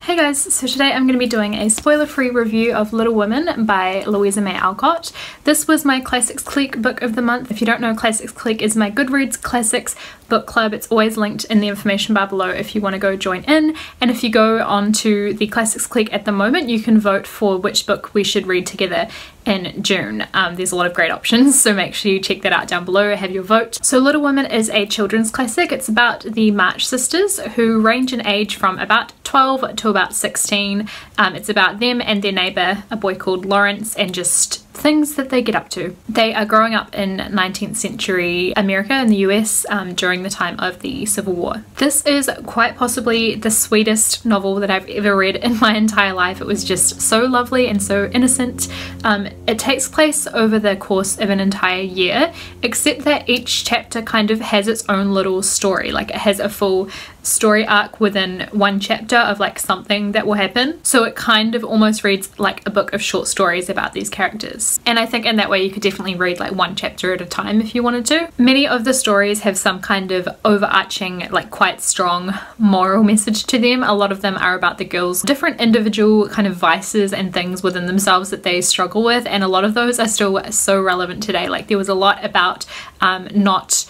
Hey guys, so today I'm going to be doing a spoiler-free review of Little Women by Louisa May Alcott. This was my Classics Clique book of the month. If you don't know, Classics Clique is my Goodreads Classics book club. It's always linked in the information bar below if you want to go join in. And if you go onto the Classics Clique at the moment, you can vote for which book we should read together in June. There's a lot of great options, so make sure you check that out down below, have your vote. So Little Women is a children's classic. It's about the March sisters who range in age from about 12 to about 16. It's about them and their neighbour, a boy called Lawrence, and just things that they get up to. They are growing up in 19th century America in the US during the time of the Civil War. This is quite possibly the sweetest novel that I've ever read in my entire life. It was just so lovely and so innocent. It takes place over the course of an entire year, except that each chapter kind of has its own little story. Like, it has a full story arc within one chapter of like something that will happen. So it kind of almost reads like a book of short stories about these characters. And I think in that way you could definitely read like one chapter at a time if you wanted to. Many of the stories have some kind of overarching, like quite strong moral message to them. A lot of them are about the girls' different individual kind of vices and things within themselves that they struggle with, and a lot of those are still so relevant today. Like, there was a lot about not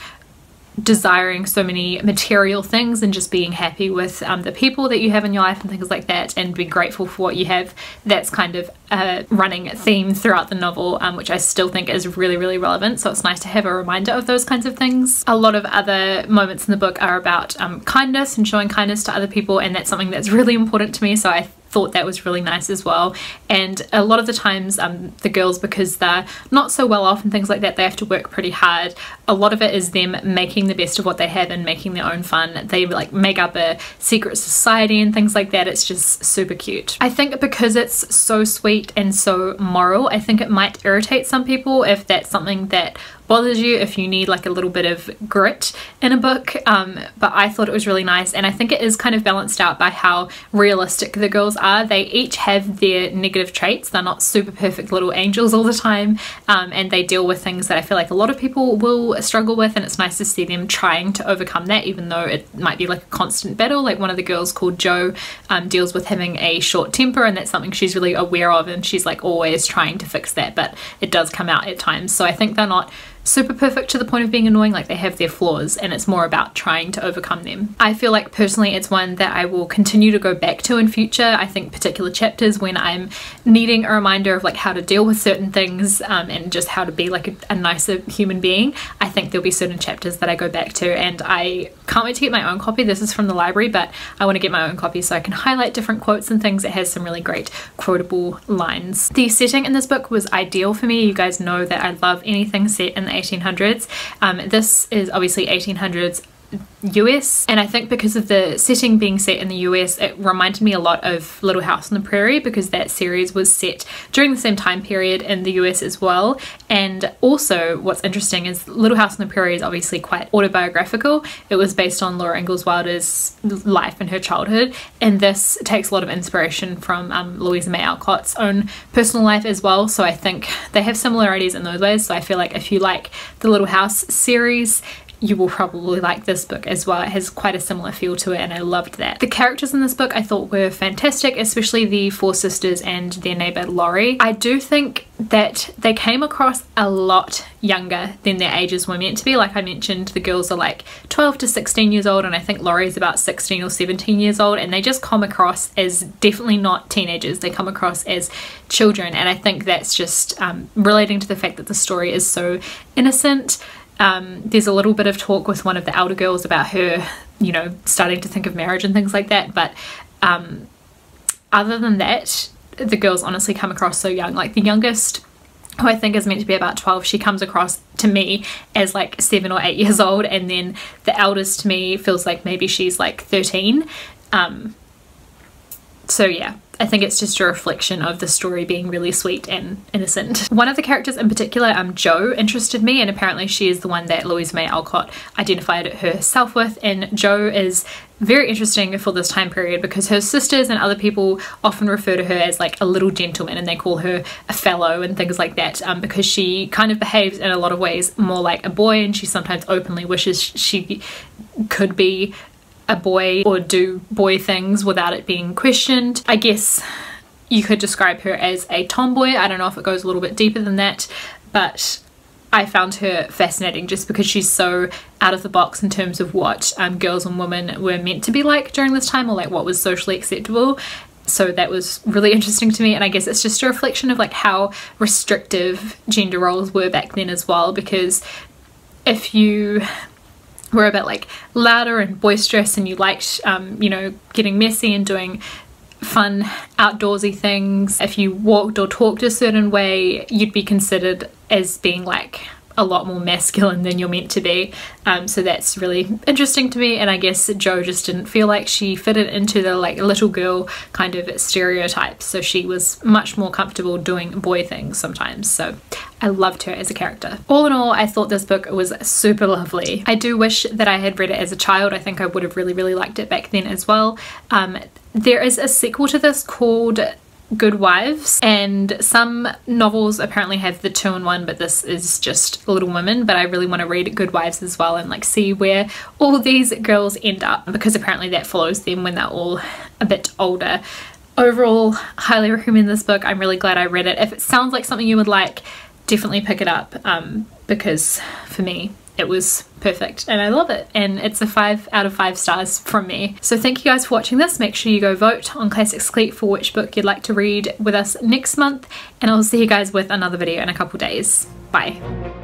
desiring so many material things and just being happy with the people that you have in your life and things like that, and be grateful for what you have. That's kind of a running theme throughout the novel, which I still think is really relevant, so it's nice to have a reminder of those kinds of things. A lot of other moments in the book are about kindness and showing kindness to other people, and that's something that's really important to me, so I thought that was really nice as well. And a lot of the times the girls, because they're not so well off and things like that, they have to work pretty hard. A lot of it is them making the best of what they have and making their own fun. They like make up a secret society and things like that. It's just super cute. I think because it's so sweet and so moral, I think it might irritate some people if that's something that bothers you, if you need like a little bit of grit in a book, but I thought it was really nice, and I think it is kind of balanced out by how realistic the girls are. They each have their negative traits. They're not super perfect little angels all the time, and they deal with things that I feel like a lot of people will struggle with, and it's nice to see them trying to overcome that, even though it might be like a constant battle. Like, one of the girls called Jo deals with having a short temper, and that's something she's really aware of, and she's like always trying to fix that, but it does come out at times. So I think they're not super perfect to the point of being annoying. Like, they have their flaws, and it's more about trying to overcome them. I feel like personally it's one that I will continue to go back to in future. I think particular chapters when I'm needing a reminder of like how to deal with certain things and just how to be like a nicer human being, I think there'll be certain chapters that I go back to, and I can't wait to get my own copy. This is from the library, but I want to get my own copy so I can highlight different quotes and things. It has some really great quotable lines. The setting in this book was ideal for me. You guys know that I love anything set in the 1800s. This is obviously 1800s US, and I think because of the setting being set in the US, it reminded me a lot of Little House on the Prairie, because that series was set during the same time period in the US as well. And also what's interesting is Little House on the Prairie is obviously quite autobiographical. It was based on Laura Ingalls Wilder's life and her childhood, and this takes a lot of inspiration from Louisa May Alcott's own personal life as well. So I think they have similarities in those ways. So I feel like if you like the Little House series, you will probably like this book as well. It has quite a similar feel to it, and I loved that. The characters in this book I thought were fantastic, especially the four sisters and their neighbour Laurie. I do think that they came across a lot younger than their ages were meant to be. Like I mentioned, the girls are like 12 to 16 years old, and I think Laurie's about 16 or 17 years old, and they just come across as definitely not teenagers. They come across as children, and I think that's just relating to the fact that the story is so innocent. There's a little bit of talk with one of the elder girls about her, you know, starting to think of marriage and things like that, but other than that, the girls honestly come across so young. Like, the youngest, who I think is meant to be about 12, she comes across to me as like 7 or 8 years old, and then the eldest to me feels like maybe she's like 13. So yeah, I think it's just a reflection of the story being really sweet and innocent. One of the characters in particular, Jo, interested me, and apparently she is the one that Louisa May Alcott identified herself with, and Jo is very interesting for this time period because her sisters and other people often refer to her as like a little gentleman, and they call her a fellow and things like that, because she kind of behaves in a lot of ways more like a boy, and she sometimes openly wishes she could be a boy or do boy things without it being questioned. I guess you could describe her as a tomboy. I don't know if it goes a little bit deeper than that, but I found her fascinating just because she's so out of the box in terms of what girls and women were meant to be like during this time, or like what was socially acceptable. So that was really interesting to me, and I guess it's just a reflection of like how restrictive gender roles were back then as well, because if you were a bit like louder and boisterous and you liked you know, getting messy and doing fun outdoorsy things, if you walked or talked a certain way, you'd be considered as being like a lot more masculine than you're meant to be. So that's really interesting to me, and I guess Jo just didn't feel like she fitted into the like little girl kind of stereotype, so she was much more comfortable doing boy things sometimes. So I loved her as a character. All in all, I thought this book was super lovely. I do wish that I had read it as a child. I think I would have really liked it back then as well. There is a sequel to this called Good Wives, and some novels apparently have the 2-in-1, but this is just Little Women. But I really want to read Good Wives as well and like see where all these girls end up, because apparently that follows them when they're all a bit older. Overall, highly recommend this book. I'm really glad I read it. If it sounds like something you would like, definitely pick it up, because for me it was perfect and I love it, and it's a 5 out of 5 stars from me. So thank you guys for watching this. Make sure you go vote on Classics Clique for which book you'd like to read with us next month, and I'll see you guys with another video in a couple days. Bye.